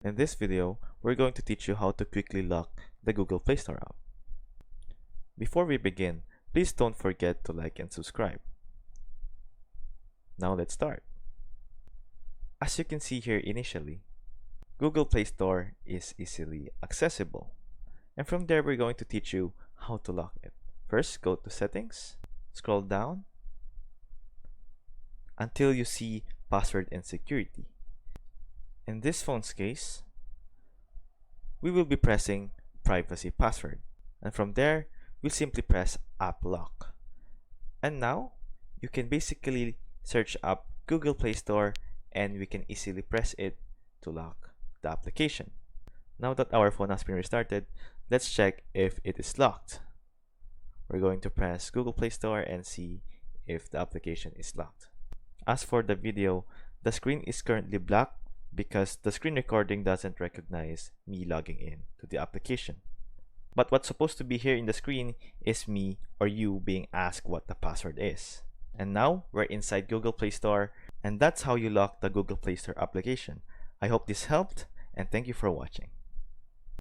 In this video, we're going to teach you how to quickly lock the Google Play Store app. Before we begin, please don't forget to like and subscribe. Now let's start. As you can see here initially, Google Play Store is easily accessible. And from there, we're going to teach you how to lock it. First, go to Settings, scroll down until you see Password and Security. In this phone's case, we will be pressing Privacy Password. And from there, we'll simply press App Lock. And now, you can basically search up Google Play Store and we can easily press it to lock the application. Now that our phone has been restarted, let's check if it is locked. We're going to press Google Play Store and see if the application is locked. As for the video, the screen is currently black because the screen recording doesn't recognize me logging in to the application. But what's supposed to be here in the screen is me or you being asked what the password is. And now we're inside Google Play Store, and that's how you lock the Google Play Store application. I hope this helped, and thank you for watching.